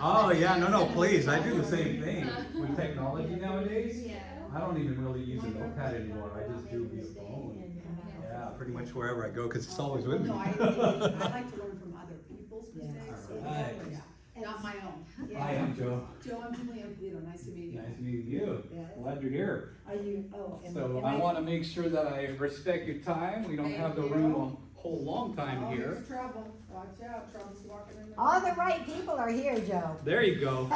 Oh, yeah, no, please. I do the same thing with technology nowadays. I don't even really use a notepad anymore. I just do via phone. Yeah, pretty much wherever I go because it's always with me. No, I like to learn from other people's mistakes. Alright. Not my own. Hi, I'm Joe. Joe, I'm Julie. Nice to meet you. Nice meeting you. Yes. Glad you're here. Are you? Oh, So I want to make sure that I respect your time. We don't have the room a whole long time here. There's trouble. Watch out. Trouble's walking in the All the right people are here, Joe. There you go.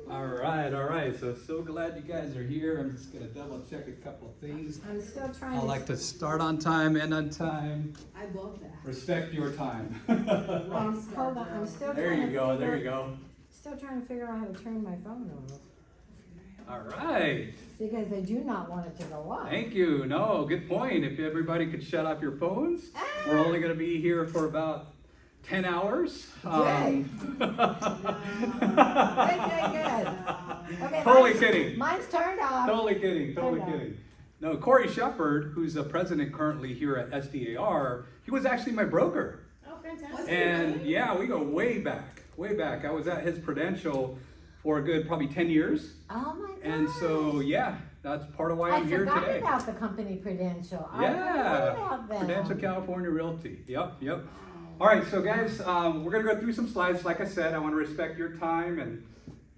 All right. So glad you guys are here. I'm just gonna double check a couple of things. I'm still trying I to. like to start on time, end on time. I love that. Respect your time. Hold on, I'm still There trying you to go. figure- There you go. Still trying to figure out how to turn my phone off All right. because I do not want it to go off. Thank you. No, good point. If everybody could shut off your phones, we're only gonna be here for about 10 hours. Good. Good. Okay, Totally mine's- kidding. Mine's turned off. Totally kidding. No, Corey Shepard, who's the president currently here at SDAR, he was actually my broker. Oh, fantastic. And yeah, we go way back, way back. I was at his Prudential for a good probably 10 years. Oh my god. And so, yeah, that's part of why I'm here forgot today. about the company Prudential. I Yeah, forgot about them. Prudential California Realty. Yep. All right, so guys, we're gonna go through some slides. Like I said, I want to respect your time, and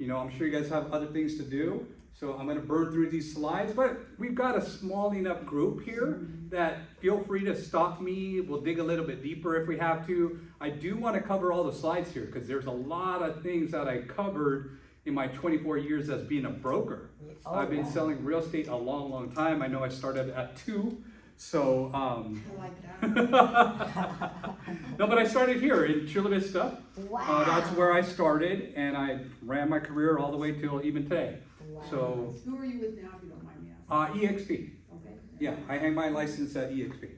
I'm sure you guys have other things to do. So I'm gonna burn through these slides, but we've got a small enough group here that feel free to stop me. We'll dig a little bit deeper if we have to. I do want to cover all the slides here because there's a lot of things that I covered in my 24 years as being a broker. Oh, I've been yeah. selling real estate a long, long time. I know I started at 2. So, I like that. no, but I started here in Chula Vista. Wow. That's where I started, and I ran my career all the way till even today. Wow. So, Who are you with now, if you don't mind me asking? EXP. Okay. Yeah, I hang my license at EXP.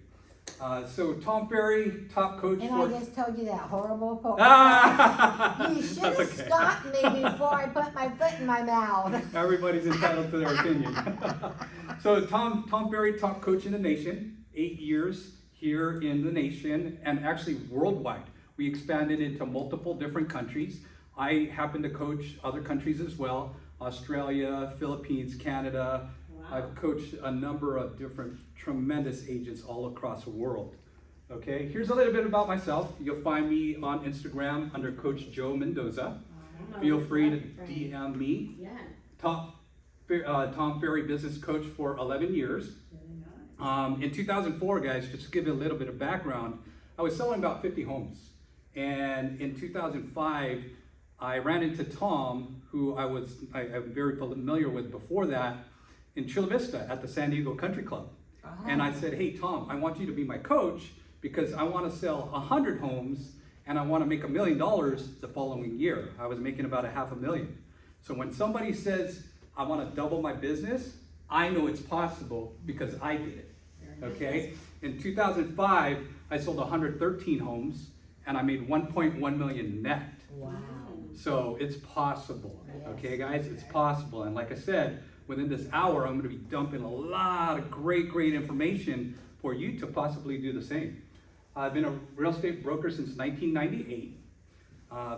So Tom Ferry, top coach And for. I just told you that horrible quote. Ah! You should That's have okay. stopped me before I put my foot in my mouth. Everybody's entitled to their opinion. So Tom Ferry, top coach in the nation, 8 years here in the nation, and actually worldwide. We expanded into multiple different countries. I happen to coach other countries as well, Australia, Philippines, Canada. Wow. I've coached a number of different tremendous agents all across the world. Okay, here's a little bit about myself. You'll find me on Instagram under Coach Joe Mendoza. Feel free to DM me. Yeah. Tom Ferry business coach for 11 years. Very nice. In 2004, guys, just to give you a little bit of background, I was selling about 50 homes. And in 2005, I ran into Tom, who I'm very familiar with before that, in Chula Vista at the San Diego Country Club. And I said, hey, Tom, I want you to be my coach because I want to sell 100 homes and I want to make $1 million the following year. I was making about $500,000. So when somebody says, I want to double my business, I know it's possible because I did it. Okay? In 2005, I sold 113 homes and I made 1.1 million net. Wow. So it's possible. Yes. Okay, guys, it's possible. And like I said, within this hour, I'm going to be dumping a lot of great information for you to possibly do the same. I've been a real estate broker since 1998,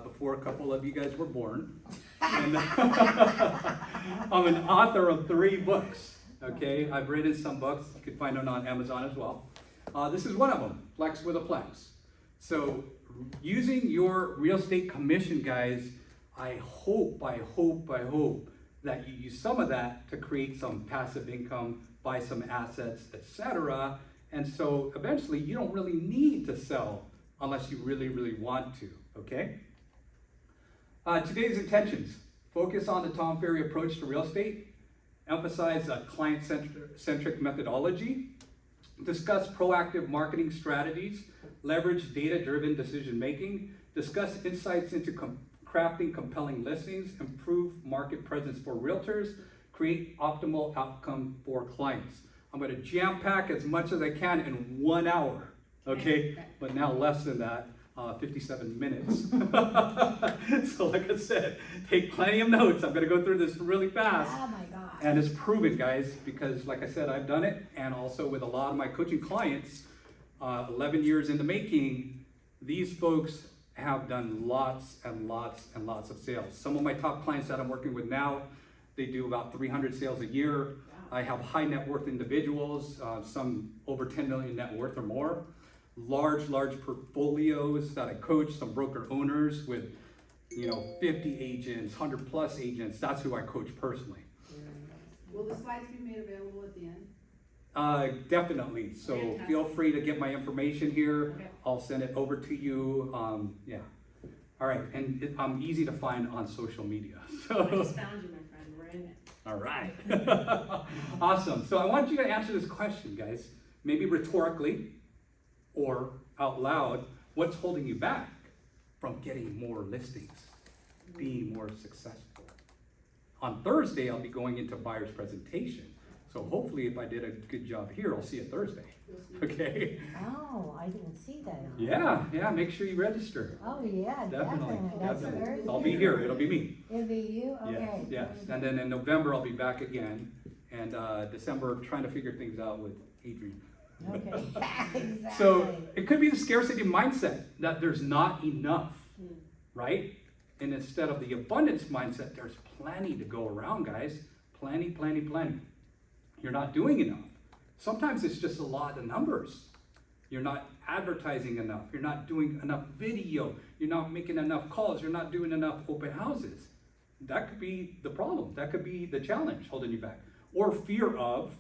before a couple of you guys were born. And I'm an author of 3 books. Okay, I've written some books. You can find them on Amazon as well. This is one of them, Flex with a Plex. So using your real estate commission, guys, I hope that you use some of that to create some passive income, buy some assets, etc. And so eventually you don't really need to sell unless you really want to, okay? Today's intentions: focus on the Tom Ferry approach to real estate, emphasize a client-centric methodology, discuss proactive marketing strategies, leverage data-driven decision-making, discuss insights into crafting compelling listings, improve market presence for realtors, create optimal outcome for clients. I'm going to jam pack as much as I can in 1 hour, okay? But now less than that, 57 minutes. So like I said, take plenty of notes. I'm going to go through this really fast. Oh my God. And it's proven, guys, because like I said, I've done it, and also with a lot of my coaching clients, 11 years in the making, these folks have done lots and lots and lots of sales. Some of my top clients that I'm working with now, they do about 300 sales a year. I have high net worth individuals, some over 10 million net worth or more. Large portfolios that I coach, some broker owners with, 50 agents, 100 plus agents. That's who I coach personally. Will the slides be made available at the end? Definitely. So Fantastic. feel free to get my information here. Okay. I'll send it over to you. Yeah. All right. And I'm easy to find on social media. I So, just found you, my friend. We're in it. all right. Awesome. So I want you to answer this question, guys. Maybe rhetorically or out loud. What's holding you back from getting more listings, being more successful? On Thursday, I'll be going into buyer's presentation. So hopefully if I did a good job here, I'll see you Thursday. Okay? Oh, I didn't see that. Yeah, make sure you register. Oh, yeah, Definitely, definitely. That's definitely. Thursday. I'll be here, it'll be me. It'll be you? Okay. Yes. And then in November, I'll be back again. And December, trying to figure things out with Adrian. Okay, exactly. So it could be the scarcity mindset that there's not enough, right? And instead of the abundance mindset, there's plenty to go around, guys. Plenty. You're not doing enough. Sometimes it's just a lot of numbers. You're not advertising enough. You're not doing enough video. You're not making enough calls. You're not doing enough open houses. That could be the problem. That could be the challenge holding you back. Or fear of,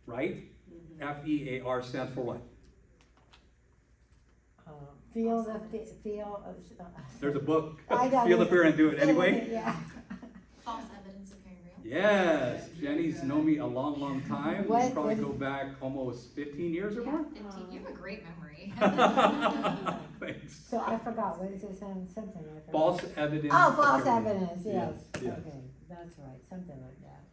right? FEAR stands for what? There's a book. I got Feel the it. fear and do it anyway. Yeah. False evidence appearing real. Yes, Jenny's known me a long time. We What- probably what- go back almost 15 years or Yeah, more. 15. You have a great memory. Thanks. So I forgot, what is it, something I forgot. False evidence. Oh, false appearing. evidence, yes. Yes. Okay, that's right, something like that.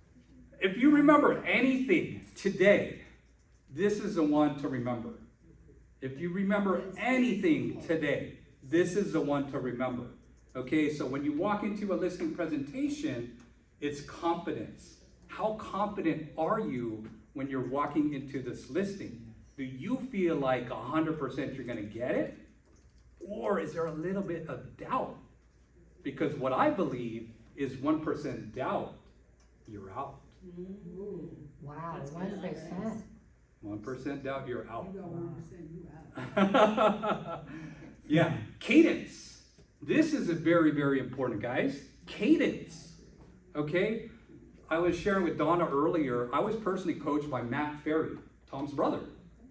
If you remember anything today, this is the one to remember. If you remember anything today, this is the one to remember. Okay, so when you walk into a listing presentation, it's confidence. How confident are you when you're walking into this listing? Do you feel like 100% you're gonna get it? Or is there a little bit of doubt? Because what I believe is 1% doubt, you're out. Wow, That's 1%. 1% doubt, you're out. You go 1%, you out. Yeah, cadence. This is a very important, guys. Cadence, okay? I was sharing with Donna earlier, I was personally coached by Matt Ferry, Tom's brother,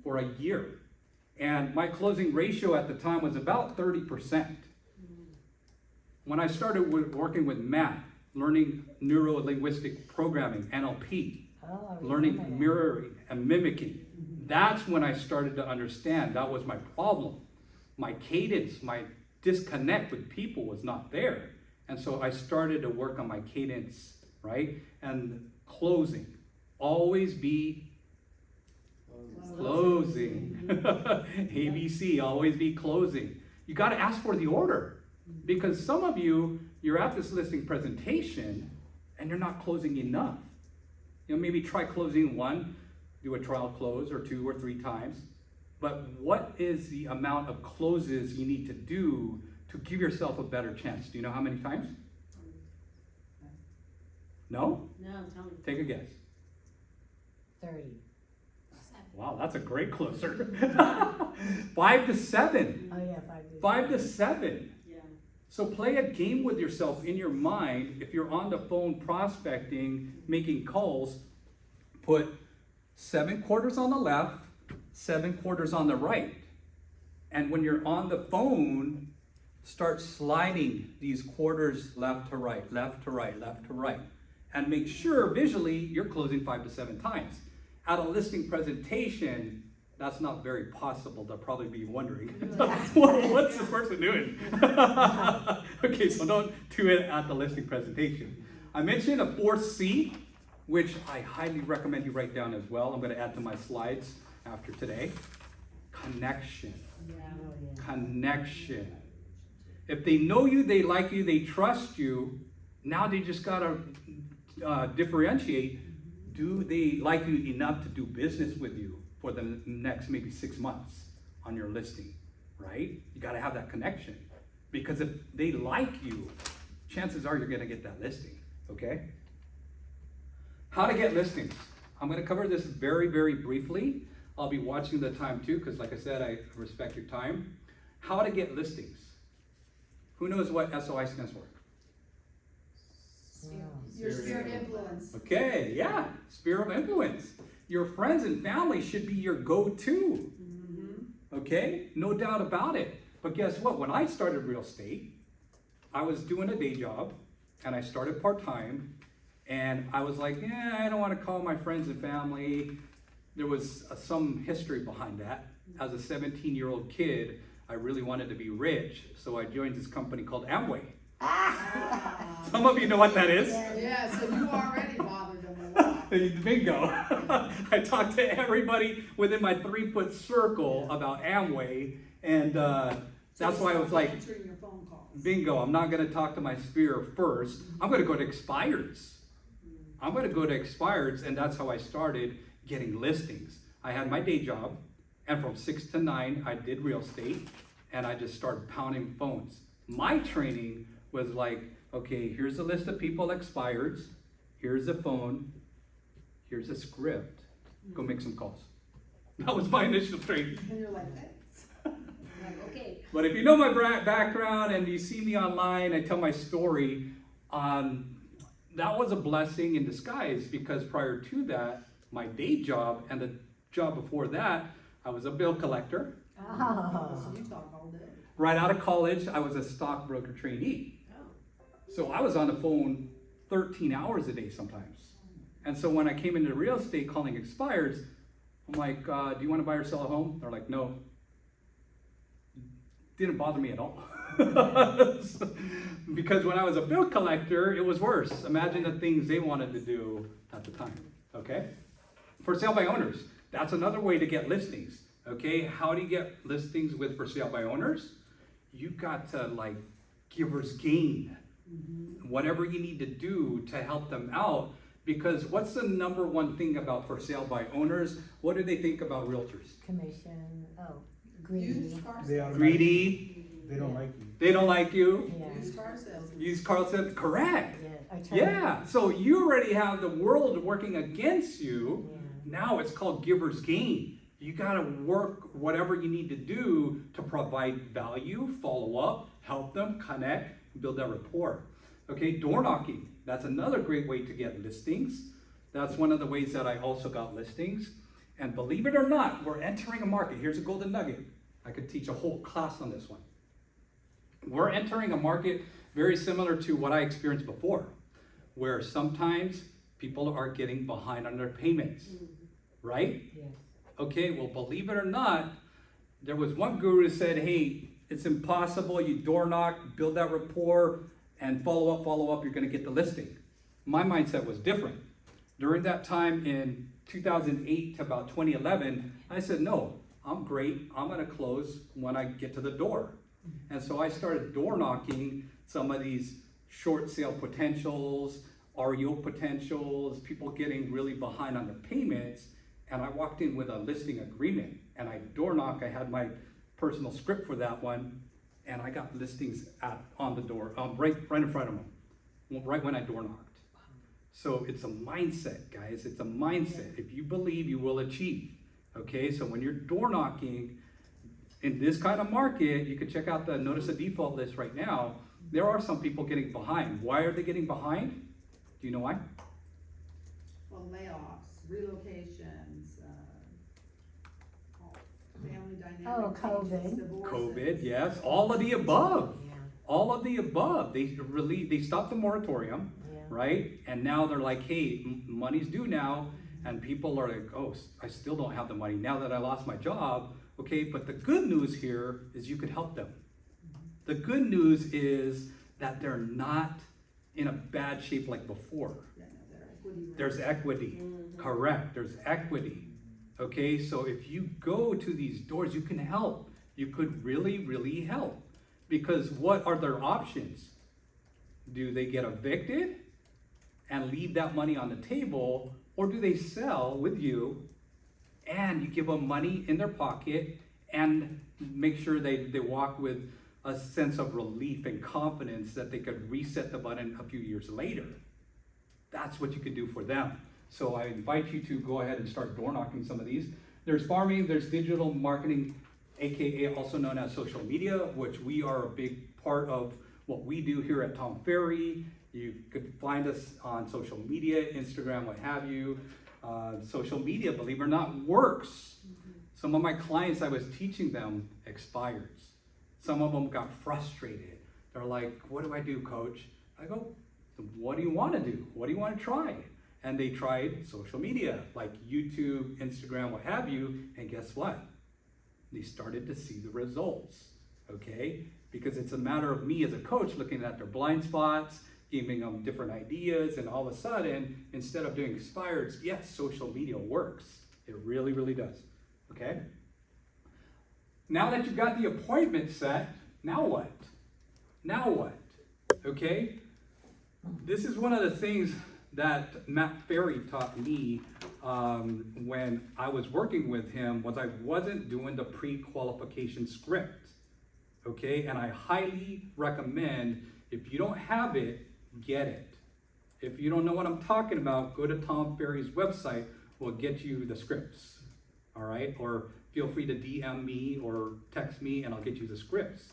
for a year. And my closing ratio at the time was about 30%. When I started working with Matt, learning neuro-linguistic programming, NLP, Oh, I remember learning that. mirroring and mimicking, that's when I started to understand that was my problem. My cadence, my disconnect with people was not there. And so I started to work on my cadence, right? And closing. Always be closing. ABC, always be closing. You got to ask for the order. Because some of you, you're at this listing presentation and you're not closing enough. Maybe try closing one, do a trial close or 2 or 3 times. But what is the amount of closes you need to do to give yourself a better chance? Do you know how many times? No? No, tell me. Take a guess. 30. Wow, that's a great closer. 5 to 7. Oh, yeah, 5 to 7. Yeah. So play a game with yourself in your mind. If you're on the phone prospecting, making calls, put 7 quarters on the left, 7 quarters on the right. And when you're on the phone, start sliding these quarters left to right, left to right, left to right. And make sure visually you're closing 5 to 7 times. At a listing presentation, that's not very possible. They'll probably be wondering, what's this person doing? Okay, so don't do it at the listing presentation. I mentioned a 4th C, which I highly recommend you write down as well. I'm going to add to my slides after today. Connection. Yeah. Oh, yeah. Connection. If they know you, they like you, they trust you, now they just got to differentiate. Do they like you enough to do business with you for the next maybe 6 months on your listing, right? You got to have that connection. Because if they like you, chances are you're gonna get that listing, okay? How to get listings. I'm gonna cover this very, very briefly. I'll be watching the time too, because like I said, I respect your time. How to get listings. Who knows what SOI stands for? Your sphere of influence. Okay, yeah, sphere of influence. Your friends and family should be your go-to. Okay, no doubt about it. But guess what? When I started real estate, I was doing a day job and I started part-time and I was like, yeah, I don't want to call my friends and family. There was some history behind that. As a 17-year-old kid, I really wanted to be rich, so I joined this company called Amway. Some of you know what that is. Yeah, so you already bothered them a lot. Bingo. I talked to everybody within my 3-foot circle about Amway, and that's why I was like, Answering your phone calls. bingo, I'm not gonna talk to my sphere first. I'm gonna go to expireds. I'm gonna go to expireds, and that's how I started getting listings. I had my day job, and from 6 to 9, I did real estate, and I just started pounding phones. My training was like, okay, here's a list of people expireds, here's a phone, here's a script, go make some calls. That was my initial training. And you're like, thanks. Like, okay. But if you know my background and you see me online, I tell my story, that was a blessing in disguise, because prior to that, my day job and the job before that, I was a bill collector. Oh. So you talk all day. Right out of college, I was a stockbroker trainee. So I was on the phone 13 hours a day sometimes. And so when I came into real estate calling expireds, I'm like, do you want to buy or sell a home? They're like, no. Didn't bother me at all. Because when I was a bill collector, it was worse. Imagine the things they wanted to do at the time, okay? For sale by owners, that's another way to get listings, okay? How do you get listings with for sale by owners? You got to like giver's gain. Whatever you need to do to help them out, because what's the number one thing about for sale by owners? What do they think about realtors? Commission, greedy. Used car They sales. are Greedy, They don't like you. they don't like you. Yeah, Used car salesman. Used car sales, correct. yeah. Attorney. Yeah, so you already have the world working against you. Yeah. Now it's called giver's gain. You gotta work whatever you need to do to provide value, follow up, help them, connect, build that rapport. Okay, door knocking. That's another great way to get listings. That's one of the ways that I also got listings. And believe it or not, we're entering a market. Here's a golden nugget. I could teach a whole class on this one. We're entering a market very similar to what I experienced before, where sometimes people are getting behind on their payments, right? Yes. Okay, well, believe it or not, there was one guru who said, hey, it's impossible. You door knock, build that rapport, and follow up, you're gonna get the listing. My mindset was different. During that time in 2008 to about 2011, I said, no, I'm great. I'm gonna close when I get to the door. And so I started door knocking some of these short sale potentials, REO potentials, people getting really behind on their payments. And I walked in with a listing agreement, and I door knocked. I had my personal script for that one, and I got listings on the door, right in front of them, right when I door knocked. So it's a mindset, guys. It's a mindset. If you believe, you will achieve. Okay, so when you're door knocking in this kind of market, you can check out the notice of default list right now. There are some people getting behind. Why are they getting behind? Do you know why? Well, layoffs, relocations, family dynamic. Oh, COVID. changes, divorces. COVID, yes, all of the above. Yeah, All of the above. They stopped the moratorium, yeah. right? And now they're like, hey, money's due now. And people are like, oh, I still don't have the money now that I lost my job. Okay, but the good news here is you could help them. The good news is that they're not in a bad shape like before. Yeah, no, their equity rate. There's equity, correct, there's equity. Okay, so if you go to these doors, you can help. You could really, really help. Because what are their options? Do they get evicted and leave that money on the table, or do they sell with you and you give them money in their pocket and make sure they walk with a sense of relief and confidence that they could reset the button a few years later. That's what you can do for them. So I invite you to go ahead and start door knocking some of these. There's farming, there's digital marketing, AKA also known as social media, which we are a big part of what we do here at Tom Ferry. You could find us on social media, Instagram, what have you. Social media, believe it or not, works. Some of my clients I was teaching them expires. Some of them got frustrated. They're like, what do I do, coach? I go, what do you want to do? What do you want to try? And they tried social media, like YouTube, Instagram, what have you, and guess what? They started to see the results, okay? Because it's a matter of me as a coach looking at their blind spots, giving them different ideas, and all of a sudden, instead of doing expireds, yes, social media works. It really, really does, okay? Now that you've got the appointment set, now what? Now what? Okay? This is one of the things that Matt Ferry taught me when I was working with him, was I wasn't doing the pre-qualification script. Okay? And I highly recommend, if you don't have it, get it. If you don't know what I'm talking about, go to Tom Ferry's website. We'll get you the scripts. All right? Or feel free to DM me or text me and I'll get you the scripts.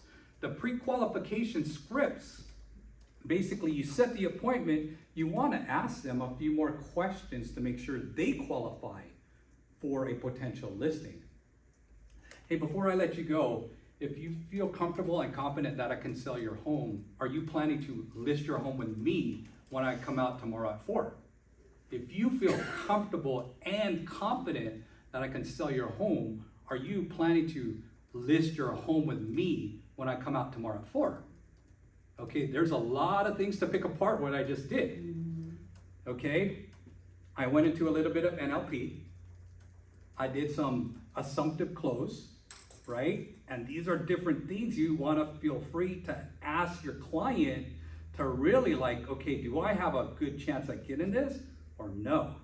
The pre-qualification scripts, basically you set the appointment, you want to ask them a few more questions to make sure they qualify for a potential listing. Hey, before I let you go, if you feel comfortable and confident that I can sell your home, are you planning to list your home with me when I come out tomorrow at 4? If you feel comfortable and confident that I can sell your home, are you planning to list your home with me when I come out tomorrow at 4? Okay, there's a lot of things to pick apart what I just did. Okay, I went into a little bit of NLP. I did some assumptive close, right? And these are different things you want to feel free to ask your client to really like, okay, do I have a good chance at getting this or no?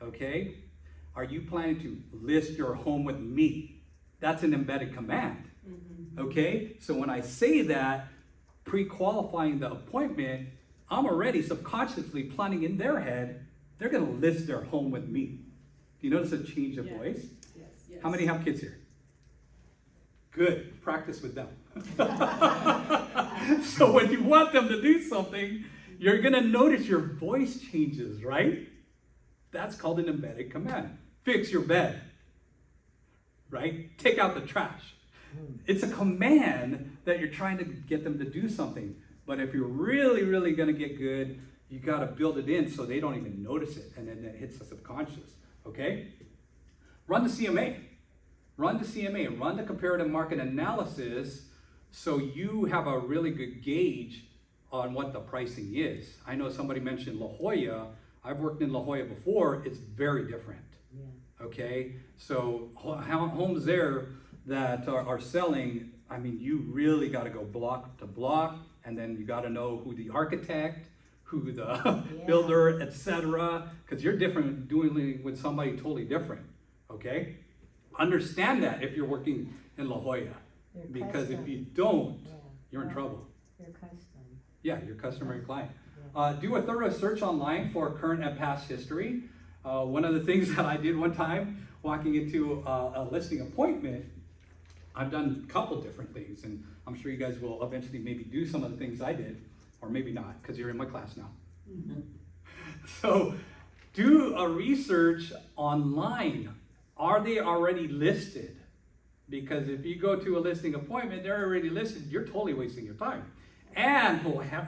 Okay, are you planning to list your home with me? That's an embedded command. Okay, so when I say that, pre-qualifying the appointment, I'm already subconsciously planning in their head, they're gonna list their home with me. Do you notice a change of voice? Yes. How many have kids here? Good, practice with them. So when you want them to do something, you're gonna notice your voice changes, right? That's called an embedded command. Fix your bed, right? Take out the trash. It's a command that you're trying to get them to do something. But if you're really, really gonna get good, you gotta build it in so they don't even notice it, and then it hits the subconscious, okay? Run the CMA. Run the CMA, run the comparative market analysis so you have a really good gauge on what the pricing is. I know somebody mentioned La Jolla. I've worked in La Jolla before. It's very different, okay? So homes there that are selling, I mean, you really got to go block to block, and then you got to know who the architect, who the builder, etc., because you're different doing with somebody totally different, okay? Understand that if you're working in La Jolla, because if you don't, you're in trouble. Your custom. Yeah, your customer and client. Do a thorough search online for current and past history. One of the things that I did one time, walking into a listing appointment, I've done a couple different things, and I'm sure you guys will eventually maybe do some of the things I did, or maybe not, because you're in my class now. So do a research online. Are they already listed? Because if you go to a listing appointment, they're already listed, you're totally wasting your time. And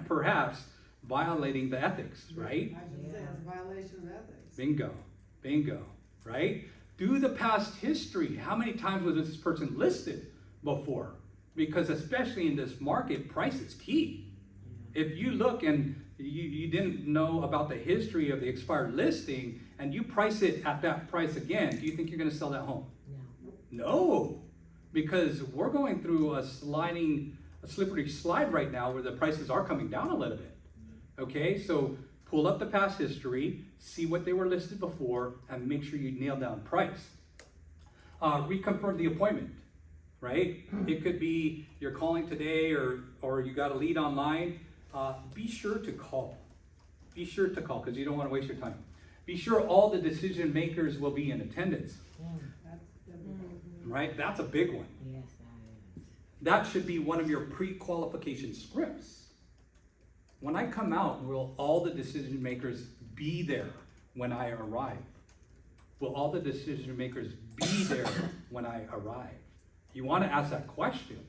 perhaps violating the ethics, right? I should say it's a violation of ethics. Bingo, right? Do the past history. How many times was this person listed before? Because especially in this market, price is key. If you look and you didn't know about the history of the expired listing and you price it at that price again, do you think you're going to sell that home? No, because we're going through a slippery slide right now where the prices are coming down a little bit. Okay, so pull up the past history, see what they were listed before, and make sure you nail down price. Reconfirm the appointment, right? It could be you're calling today or you got a lead online. Be sure to call. Be sure to call because you don't want to waste your time. Be sure all the decision makers will be in attendance, That's good. right? That's a big one. Yes, That should be one of your pre-qualification scripts. When I come out, will all the decision makers be there when I arrive? Will all the decision makers be there when I arrive? You want to ask that question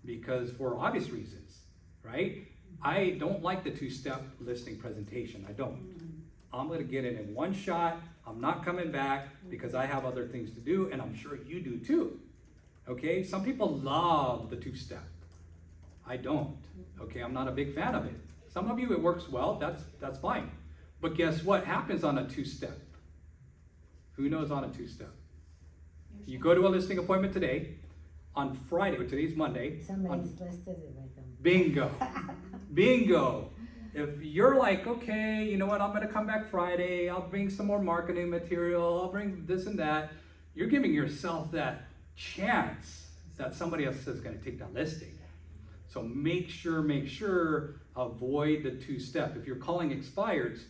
because for obvious reasons, right? I don't like the two-step listing presentation. I don't. I'm going to get it in one shot. I'm not coming back because I have other things to do, and I'm sure you do too. Okay? Some people love the two-step. I don't. Okay? I'm not a big fan of it. Some of you, it works well. That's fine. But guess what happens on a two-step? Who knows on a two-step? You go to a listing appointment today. On Friday, today's Monday. somebody's listed it with them. Bingo. Bingo. If you're like, okay, you know what, I'm going to come back Friday. I'll bring some more marketing material. I'll bring this and that. You're giving yourself that chance that somebody else is going to take that listing. So make sure, avoid the two-step. If you're calling expireds,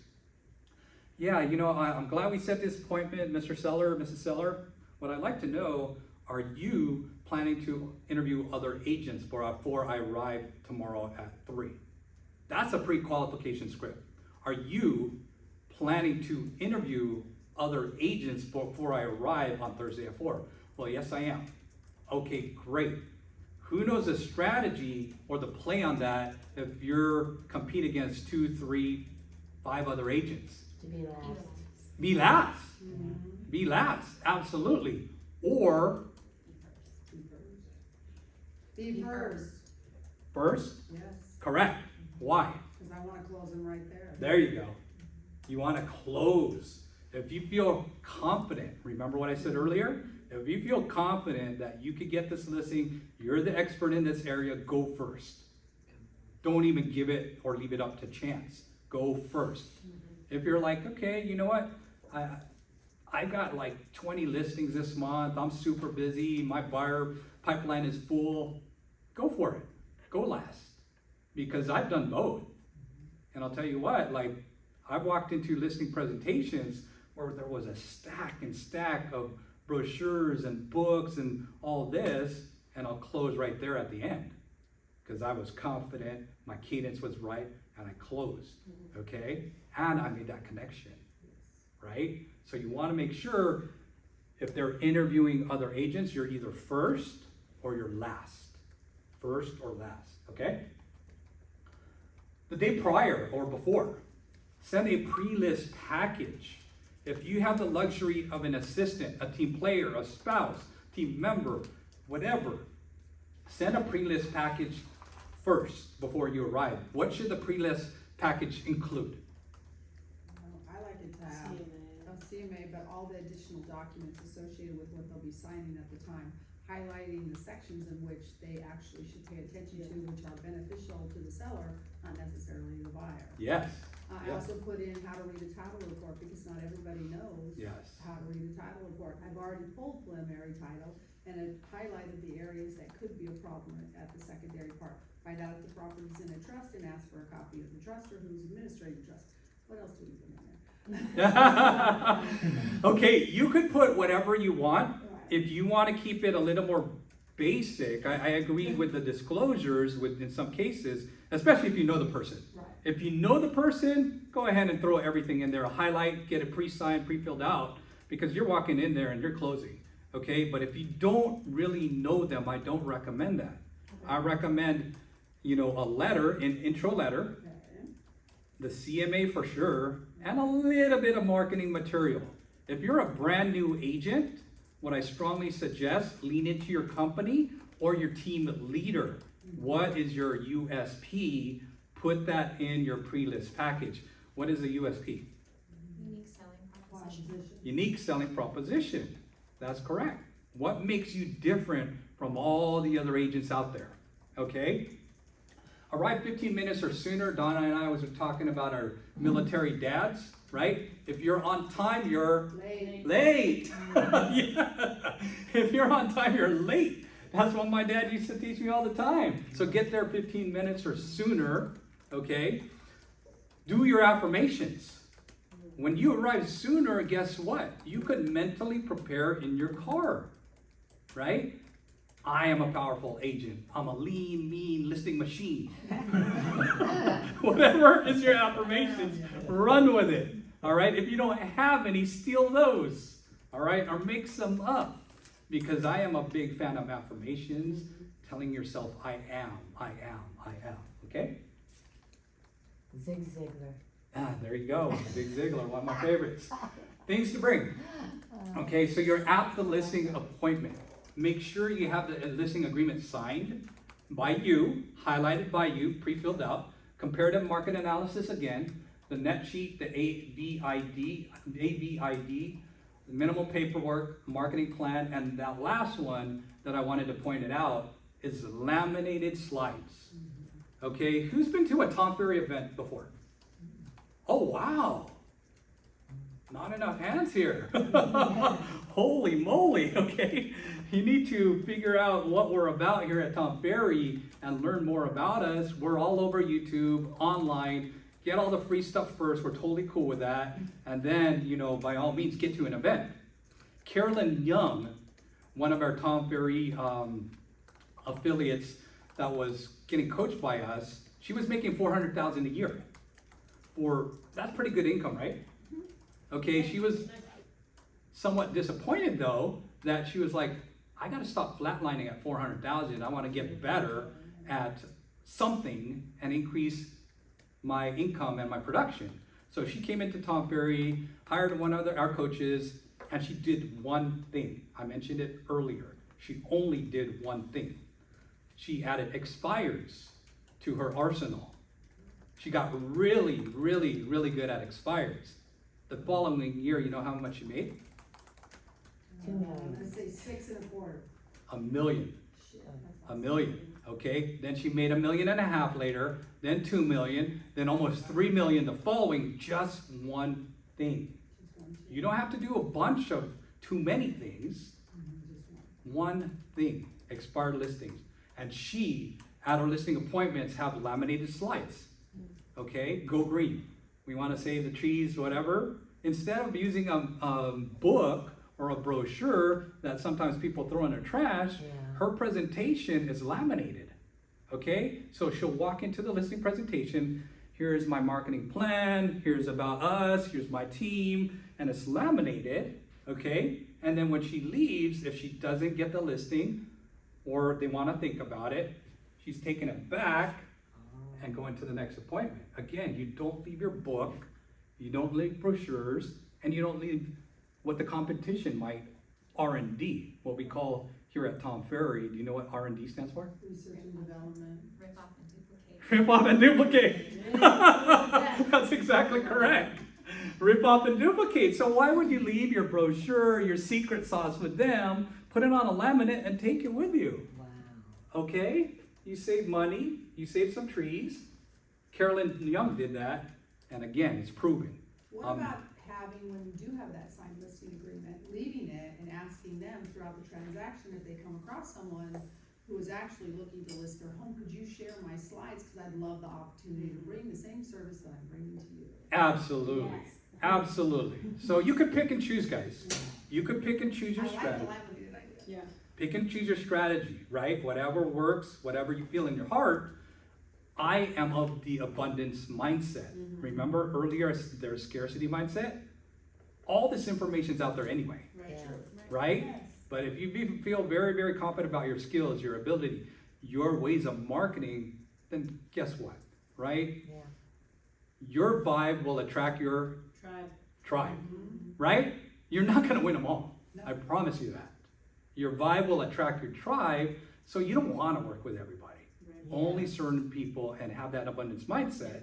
yeah, you know, I'm glad we set this appointment, Mr. Seller, Mrs. Seller. What I'd like to know, are you planning to interview other agents before I arrive tomorrow at 3? That's a pre-qualification script. Are you planning to interview other agents before I arrive on Thursday at 4? Well, yes, I am. Okay, great. Who knows the strategy or the play on that if you're competing against 2, 3, 5 other agents? To be last. Be last. Be last, absolutely. Or Be first, first, yes, correct. Why? because I want to close them right there. There you go. You want to close. If you feel confident, remember what I said earlier? If you feel confident that you could get this listing, you're the expert in this area, go first. Don't even give it or leave it up to chance. Go first. If you're like, okay, you know what? I got like 20 listings this month. I'm super busy. My buyer pipeline is full. Go for it. Go last. Because I've done both. And I'll tell you what, like I've walked into listing presentations where there was a stack and stack of brochures and books and all this, and I'll close right there at the end. Because I was confident, my cadence was right, and I closed. Okay? And I made that connection. Right? So you want to make sure if they're interviewing other agents, you're either first or you're last. First or last, okay? The day prior or before, send a pre-list package. If you have the luxury of an assistant, a team player, a spouse, team member, whatever, send a pre-list package first before you arrive. What should the pre-list package include? I like it to have a CMA, but all the additional documents associated with what they'll be signing at the time, highlighting the sections in which they actually should pay attention to, which are beneficial to the seller, not necessarily the buyer. Yes. I Yes. also put in how to read a title report, because not everybody knows Yes. how to read a title report. I've already pulled preliminary title, and it highlighted the areas that could be a problem at the secondary part. Find out if the property's in a trust and ask for a copy of the trust or who's administrating trust. What else do we put in there? Okay, you could put whatever you want. Right. If you want to keep it a little more basic, I agree with the disclosures in some cases, especially if you know the person. Right. If you know the person, go ahead and throw everything in there, highlight, get it pre-signed, pre-filled out, because you're walking in there and you're closing, okay? But if you don't really know them, I don't recommend that. I recommend, you know, a letter, an intro letter, Okay. the CMA for sure, and a little bit of marketing material. If you're a brand new agent, what I strongly suggest, lean into your company or your team leader. What is your USP? Put that in your pre-list package. What is a USP? Unique selling proposition. Proposition. Unique selling proposition. That's correct. What makes you different from all the other agents out there? Okay? Arrive 15 minutes or sooner. Donna and I was talking about our military dads, right? If you're on time, you're Late. late. Yeah. If you're on time, you're late. That's what my dad used to teach me all the time. So get there 15 minutes or sooner, okay? Do your affirmations. When you arrive sooner, guess what? You could mentally prepare in your car, right? I am a powerful agent. I'm a lean, mean listing machine. Whatever is your affirmations, run with it. All right? If you don't have any, steal those. All right? Or make some up. Because I am a big fan of affirmations, telling yourself, I am. Okay? Zig Ziglar. Ah, there you go. Zig Ziglar, one of my favorites. Things to bring. Okay, so you're at the listing appointment. Make sure you have the listing agreement signed by you, highlighted by you, pre-filled out. Comparative market analysis again. The net sheet, the AVID, the minimal paperwork, marketing plan, and that last one that I wanted to point it out is laminated slides. Okay, who's been to a Tom Ferry event before? Oh, wow. Not enough hands here. Holy moly, okay. You need to figure out what we're about here at Tom Ferry and learn more about us. We're all over YouTube, online. Get all the free stuff first. We're totally cool with that. And then, by all means, get to an event. Carolyn Young, one of our Tom Ferry affiliates that was getting coached by us, she was making $400,000 a year. That's pretty good income, right? Okay, she was somewhat disappointed though that she was like, I got to stop flatlining at 400,000. I want to get better at something and increase my income and my production. So she came into Tom Ferry, hired one of our coaches, and she did one thing. I mentioned it earlier. She only did one thing. She added expires to her arsenal. She got really, really, really good at expires. The following year, you know how much she made? $2 million. Let's say 6 1/4. $1 million. Shit, $1 million. Okay, then she made $1.5 million later, then $2 million, then almost $3 million the following, just one thing. You don't have to do a bunch of too many things. One thing, expired listings. And she, at her listing appointments, have laminated slides. Okay, go green. We want to save the trees, whatever. Instead of using a book or a brochure that sometimes people throw in their trash, her presentation is laminated. Okay, so she'll walk into the listing presentation. Here's my marketing plan. Here's about us. Here's my team. And it's laminated. Okay, and then when she leaves, if she doesn't get the listing or they want to think about it, she's taking it back and going to the next appointment. Again, you don't leave your book, you don't leave brochures, and you don't leave what the competition might R&D, what we call here at Tom Ferry. Do you know what R&D stands for? Research and development. Rip off and duplicate. Rip off and duplicate. That's exactly correct. Rip off and duplicate. So why would you leave your brochure, your secret sauce with them, put it on a laminate and take it with you? Wow. Okay? You save money, you save some trees. Carolyn Young did that, and again, it's proven. What about having, when you do have that signed listing agreement, leaving it and asking them throughout the transaction if they come across someone who is actually looking to list their home, could you share my slides? Because I'd love the opportunity to bring the same service that I'm bringing to you. Absolutely. Yes. Absolutely. So you could pick and choose, guys. You could pick and choose I your like the strategy. laminated idea. Yeah. Pick and choose your strategy, right? Whatever works, whatever you feel in your heart. I am of the abundance mindset. Remember earlier, there's scarcity mindset? All this information's out there anyway, Right, Yeah. true. right? Yes. But if you feel very, very confident about your skills, your ability, your ways of marketing, then guess what, right? Yeah. Your vibe will attract your tribe, Mhm. right? You're not gonna win them all. No. I promise you that. Your vibe will attract your tribe, so you don't wanna work with everybody. Yeah. Only certain people, and have that abundance mindset.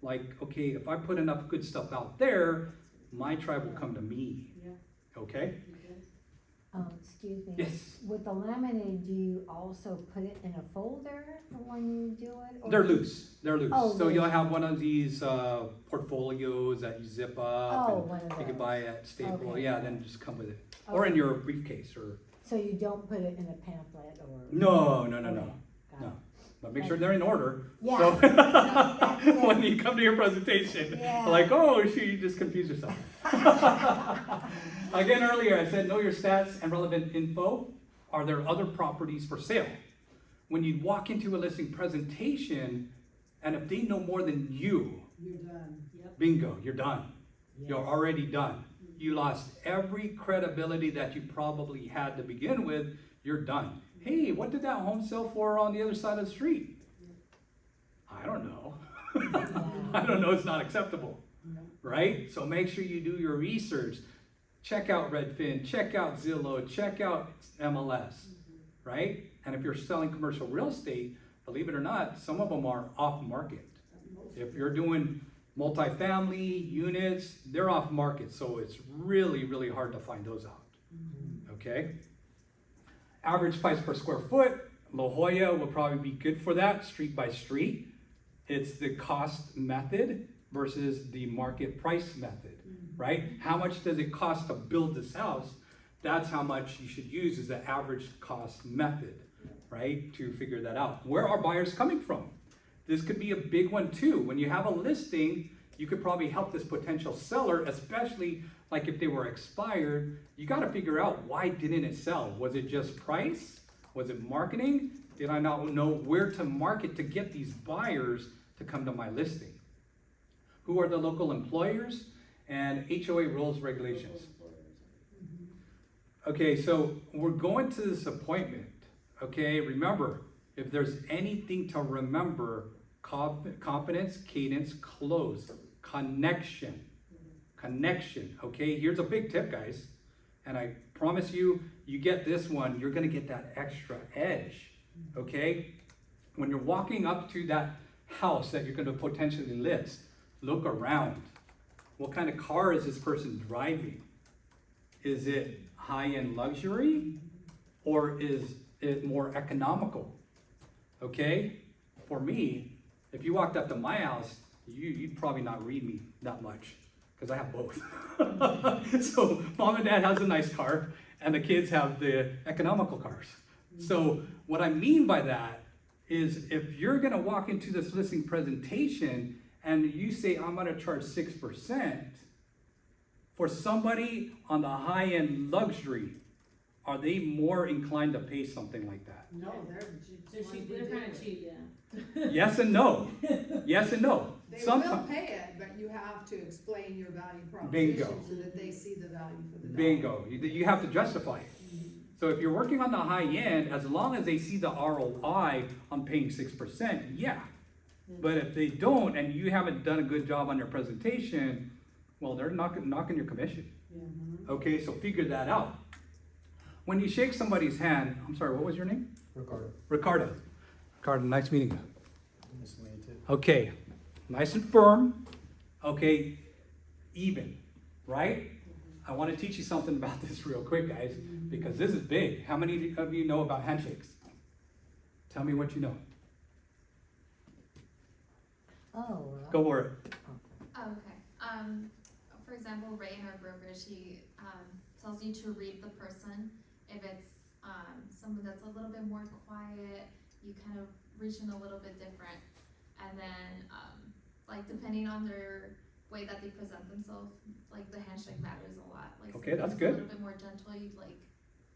Like, okay, if I put enough good stuff out there, my tribe will come to me. Yeah. Okay? Excuse me. Yes. With the laminated, do you also put it in a folder for when you do it? or- They're loose. They're loose. Oh, So you'll loose. have one of these portfolios that you zip up. Oh, and one of you can those. buy at Staples. Okay. Yeah, then just come with it. Or in Okay. your briefcase or So you don't put it in a pamphlet or? No. Okay, got No. it. But make sure they're in order. Yeah. So That's it. when you come to your presentation, Yeah. like, oh, you just confused yourself. Again, earlier I said know your stats and relevant info. Are there other properties for sale? When you walk into a listing presentation, and if they know more than you, You're done. Yep. bingo, you're done. You're Yes. already done. You lost every credibility that you probably had to begin with. You're done. Hey, what did that home sell for on the other side of the street? I don't know. I don't know, it's not acceptable, right? So make sure you do your research. Check out Redfin, check out Zillow, check out MLS, right? And if you're selling commercial real estate, believe it or not, some of them are off market. If you're doing multifamily units, they're off market, so it's really, really hard to find those out, okay? Average price per square foot, La Jolla will probably be good for that, street by street. It's the cost method versus the market price method, right? How much does it cost to build this house? That's how much you should use as the average cost method, right? To figure that out. Where are buyers coming from? This could be a big one too. When you have a listing, you could probably help this potential seller, especially like if they were expired. You got to figure out, why didn't it sell? Was it just price? Was it marketing? Did I not know where to market to get these buyers to come to my listing? Who are the local employers and HOA rules, regulations? Okay, so we're going to this appointment. Okay, remember, if there's anything to remember, confidence, cadence, close, connection. Connection, okay? Here's a big tip, guys. And I promise you, you get this one, you're gonna get that extra edge, okay? When you're walking up to that house that you're gonna potentially list, look around. What kind of car is this person driving? Is it high-end luxury, or is it more economical? Okay? For me, if you walked up to my house, you'd probably not read me that much, because I have both. So mom and dad has a nice car, and the kids have the economical cars. So what I mean by that is, if you're gonna walk into this listing presentation and you say, I'm gonna charge 6%, for somebody on the high-end luxury, are they more inclined to pay something like that? No, They're kind of cheap, yeah. Yes and no. Yes and no. They Sometimes. will pay it, but you have to explain your value Bingo. proposition so that they see the value for the dollar. Bingo. You have to justify it. So if you're working on the high end, as long as they see the ROI on paying 6%, yeah. But if they don't, and you haven't done a good job on your presentation, well, they're knocking your commission. Okay, so figure that out. When you shake somebody's hand, I'm sorry, what was your name? Ricardo. Ricardo, nice meeting you. Nice to meet you too. Okay, nice and firm. Okay, even, right? I want to teach you something about this real quick, guys, because this is big. How many of you know about handshakes? Tell me what you know. Oh, well. Go for it. Oh, okay. For example, Ray in our brokerage, he tells you to read the person. If it's someone that's a little bit more quiet, you kind of reach in a little bit different. And then, like, depending on their way that they present themselves, like, the handshake matters a lot. Like, Okay, that's sometimes good. A little bit more gentle, you like,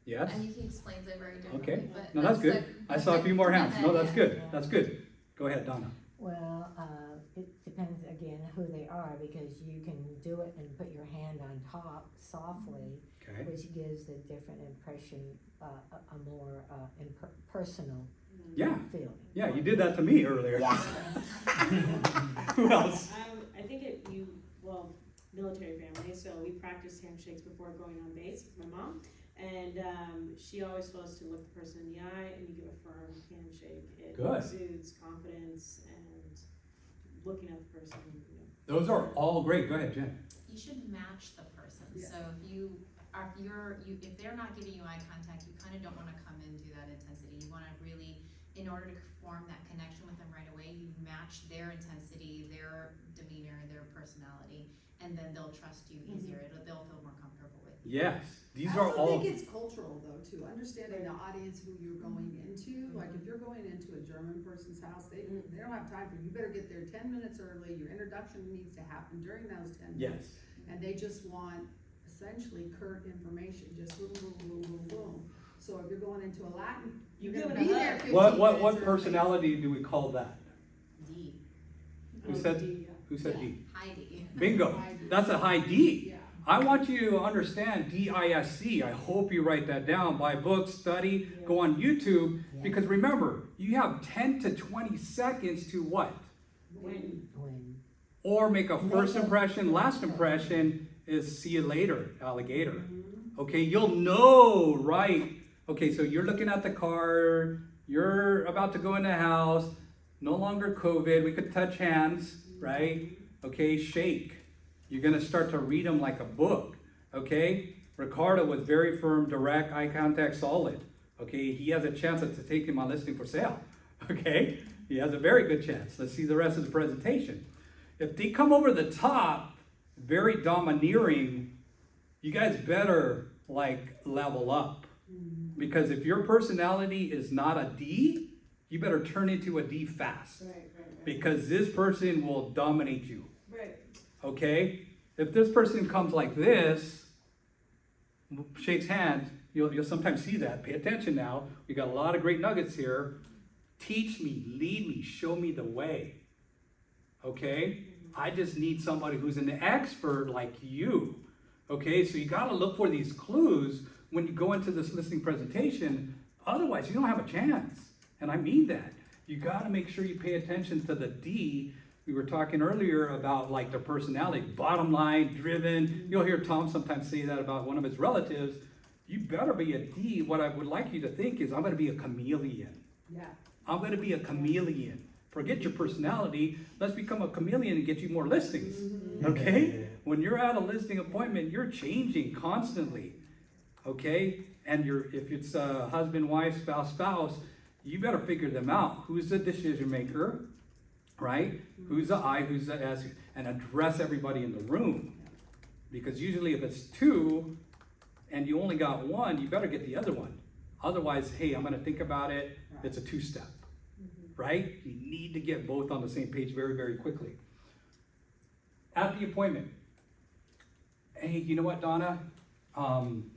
Yes. and he explains it very differently. Okay. But No, that's good. I saw a few more hands. No, that's good. Yeah. That's good. Go ahead, Donna. Well, it depends again who they are, because you can do it and put your hand on top softly, Okay. which gives a different impression, a more personal Yeah. feeling. Yeah, you did that to me earlier. Yeah. Who else? I think military family, so we practiced handshakes before going on base with my mom. And she always told us to look the person in the eye and you give a firm handshake. It Good. exudes confidence and looking at the person, you know. Those are all great. Go ahead, Jen. You should match the person. Yeah. So if they're not giving you eye contact, you kind of don't want to come in and do that intensity. You want to really, in order to form that connection with them right away, you match their intensity, their demeanor, their personality, and then they'll trust you easier. They'll feel more comfortable with Yes, these I are also all, think it's cultural though too, understanding the audience who you're going into, like if you're going into a German person's house, they don't have time for you, you better get there 10 minutes early, your introduction needs to happen during those 10 minutes. yes. And they just want essentially curt information, just boom, boom, boom, boom, boom. So if you're going into a Latin, you're You're gonna giving be a there hug. 15 What minutes early. personality do we call that? D. Who said D? Heidi. Bingo, High D. that's a high D. Yeah. I want you to understand DISC. I hope you write that down. Buy books, study, go on YouTube. Yeah. Because remember, you have 10 to 20 seconds to what? When, When. Or make a first Make a- impression, last impression is see you later, alligator. Mm-hmm. Okay, you'll know, right? Okay, so you're looking at the car, you're about to go in the house, no longer COVID, we could touch hands, right? Okay, shake. You're gonna start to read them like a book, okay? Ricardo was very firm, direct, eye contact, solid. Okay, he has a chance to take him on listing for sale, okay? He has a very good chance. Let's see the rest of the presentation. If they come over the top, very domineering, you guys better like level up. Because if your personality is not a D, you better turn into a D fast. right. Because this person will dominate you. Right. Okay? If this person comes like this, shakes hands, you'll sometimes see that. Pay attention now. We got a lot of great nuggets here. Teach me, lead me, show me the way. Okay? I just need somebody who's an expert like you. Okay? So you got to look for these clues when you go into this listing presentation. Otherwise, you don't have a chance. And I mean that. You got to make sure you pay attention to the D. We were talking earlier about like the personality, bottom line, driven. You'll hear Tom sometimes say that about one of his relatives. You better be a D. What I would like you to think is I'm going to be a chameleon. Yeah. I'm going to be a chameleon. Forget your personality. Let's become a chameleon and get you more listings. Okay? When you're at a listing appointment, you're changing constantly. Okay? And if it's a husband, wife, spouse, you better figure them out. Who's the decision maker? Right? Who's the I, who's the S? And address everybody in the room. Because usually if it's two and you only got one, you better get the other one. Otherwise, hey, I'm going to think about it. It's a two-step. Right? You need to get both on the same page very, very quickly. At the appointment, hey, you know what, Donna? I'm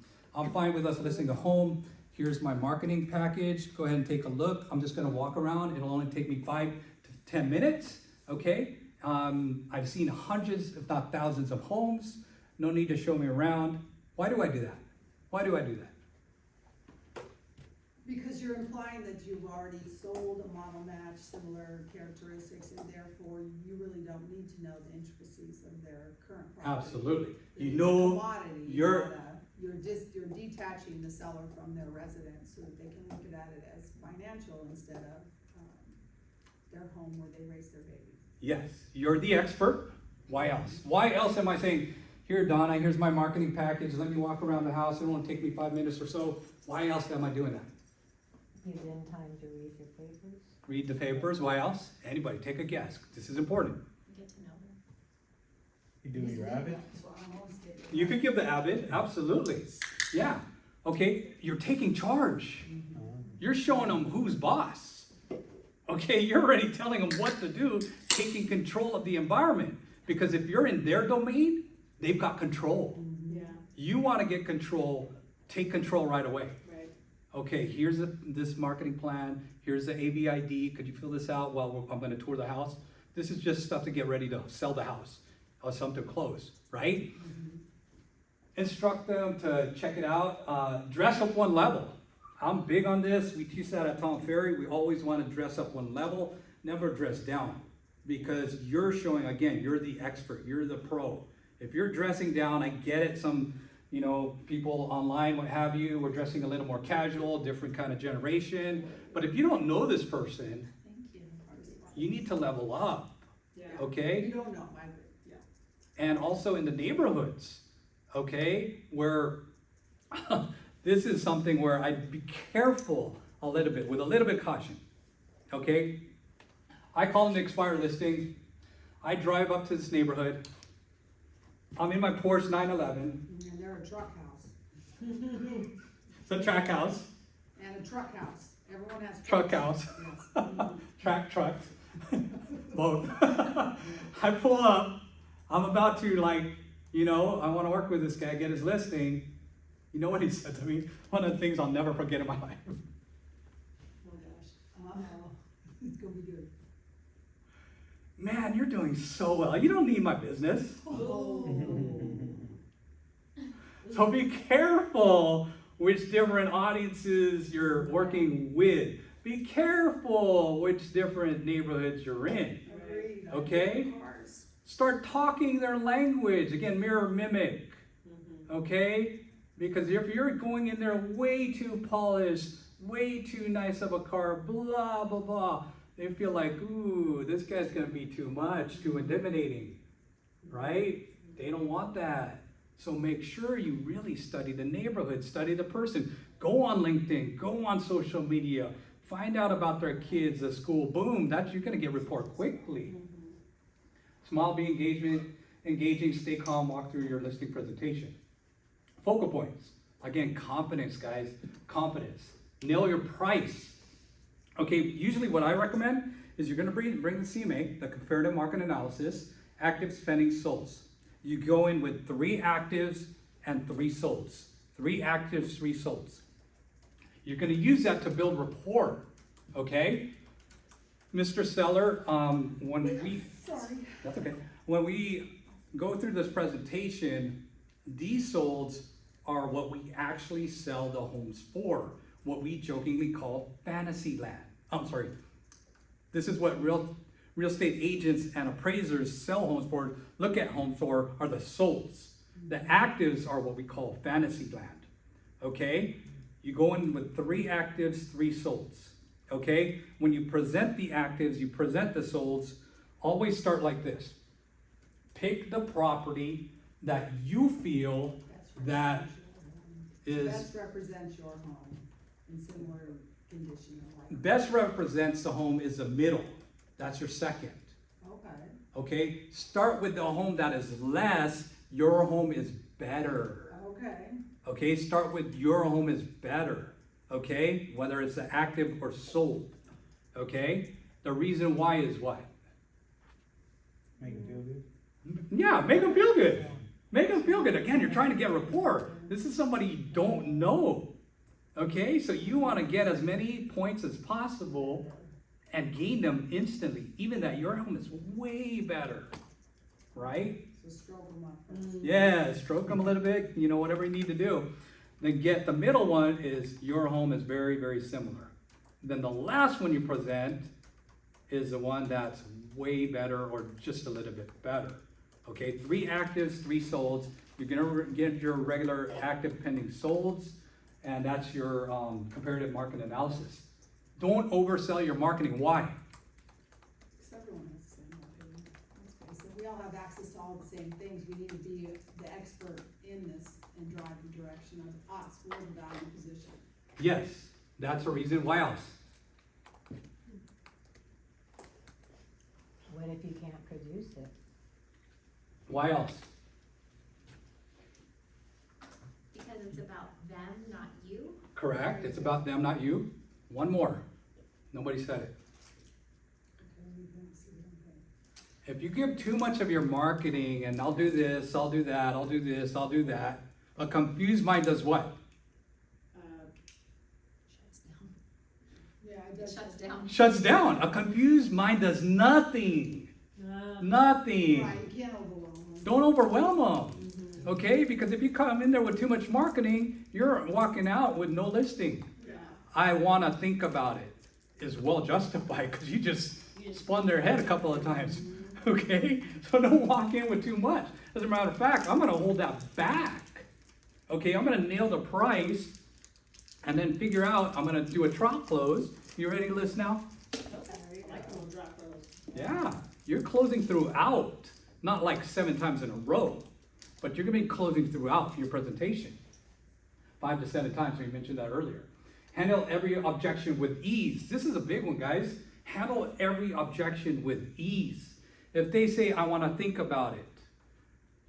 fine with us listing a home. Here's my marketing package. Go ahead and take a look. I'm just gonna walk around. It'll only take me 5 to 10 minutes, okay? I've seen hundreds, if not thousands of homes. No need to show me around. Why do I do that? Why do I do that? Because you're implying that you've already sold a model match, similar characteristics, and therefore you really don't need to know the intricacies of their current property. Absolutely. You It's a know, commodity, you're- you're detaching the seller from their residence so that they can look at it as financial instead of, their home where they raise their baby. yes, you're the expert. Why else? Why else am I saying, here, Donna, here's my marketing package. Let me walk around the house. It'll only take me 5 minutes or so. Why else am I doing that? Give them time to read your papers. Read the papers. Why else? Anybody, take a guess. This is important. Get to know them. You do your Avid? So I'm always getting. You could give the Avid, absolutely. Yeah. Okay, you're taking charge. You're showing them who's boss. Okay, you're already telling them what to do, taking control of the environment. Because if you're in their domain, they've got control. Yeah, You want to get control, take control right away. right. Okay, here's this marketing plan. Here's the AVID. Could you fill this out while I'm going to tour the house? This is just stuff to get ready to sell the house or something to close, right? Instruct them to check it out. Dress up one level. I'm big on this. We teach that at Tom Ferry. We always want to dress up one level, never dress down. Because you're showing, again, you're the expert, you're the pro. If you're dressing down, I get it, some, people online, what have you, we're dressing a little more casual, different kind of generation. But if you don't know this person, Thank you. you need to level up, Yeah. okay? You don't know, I agree, yeah. And also in the neighborhoods, okay, where this is something where I'd be careful a little bit, with a little bit caution, okay? I call them the expired listing. I drive up to this neighborhood. I'm in my Porsche 911. And they're a truck house. It's a track house, And a truck house, everyone has. truck trucks. house, Yes. trucks, both. I pull up, I'm about to I wanna work with this guy, get his listing. You know what he said to me? One of the things I'll never forget in my life. Oh my gosh. Uh-oh, it's gonna be good. Man, you're doing so well. You don't need my business. Oh. So be careful which different audiences you're working with. Be careful which different neighborhoods you're in. Agreed. Okay? Start talking their language. Again, mirror, mimic. Okay? Because if you're going in there way too polished, way too nice of a car, blah, blah, blah, they feel like, ooh, this guy's going to be too much, too intimidating. Right? They don't want that. So make sure you really study the neighborhood, study the person. Go on LinkedIn, go on social media, find out about their kids, the school. Boom, you're going to get report quickly. Small, be engaging, stay calm, walk through your listing presentation. Focal points. Again, confidence, guys. Confidence. Nail your price. Okay, usually what I recommend is you're going to bring the CMA, the comparative market analysis, active spending solds. You go in with 3 actives and 3 solds. 3 actives, 3 solds. You're going to use that to build rapport. Okay? Mr. Seller, that's okay. When we go through this presentation, these solds are what we actually sell the homes for, what we jokingly call fantasy land. I'm sorry. This is what real estate agents and appraisers sell homes for, look at homes for, are the solds. The actives are what we call fantasy land. Okay? You go in with 3 actives, 3 solds. Okay? When you present the actives, you present the solds, always start like this. Pick the property that you feel that is Best represents your home in similar condition or like. best represents the home is the middle. That's your second. Okay. Okay? Start with the home that is less, your home is better. Okay. Okay? Start with your home is better. Okay? Whether it's an active or sold. Okay? The reason why is what? Make it feel good. Yeah, make them feel good. Make them feel good. Again, you're trying to get rapport. This is somebody you don't know. Okay? So you want to get as many points as possible and gain them instantly. Even that your home is way better. Right? So stroke them up first. Yeah, stroke them a little bit, whatever you need to do. Then get the middle one is your home is very, very similar. Then the last one you present is the one that's way better or just a little bit better. Okay, 3 actives, 3 solds. You're gonna get your regular active pending solds, and that's your comparative market analysis. Don't oversell your marketing. Why? Because everyone has the same opinion. Let's face it, we all have access to all the same things. We need to be the expert in this and drive the direction of us. We're the value position. Yes, that's a reason. Why else? What if you can't produce it? Why else? Because it's about them, not you. Correct. It's about them, not you. One more. Nobody said it. Okay, we don't see it, okay. If you give too much of your marketing and I'll do this, I'll do that, I'll do this, I'll do that, a confused mind does what? Shuts down. Yeah, it It does. shuts down. Shuts down. A confused mind does nothing. Nothing. Right, you can't overwhelm them. Don't overwhelm them. Okay? Because if you come in there with too much marketing, you're walking out with no listing. Yeah. I want to think about it is well justified because you just spun their head a couple of times. Okay? So don't walk in with too much. As a matter of fact, I'm going to hold that back. Okay? I'm going to nail the price and then figure out, I'm going to do a trial close. You ready to list now? I like a little drop rose. Yeah. You're closing throughout. Not like 7 times in a row. But you're going to be closing throughout your presentation. 5 to 7 times, we mentioned that earlier. Handle every objection with ease. This is a big one, guys. Handle every objection with ease. If they say, I want to think about it,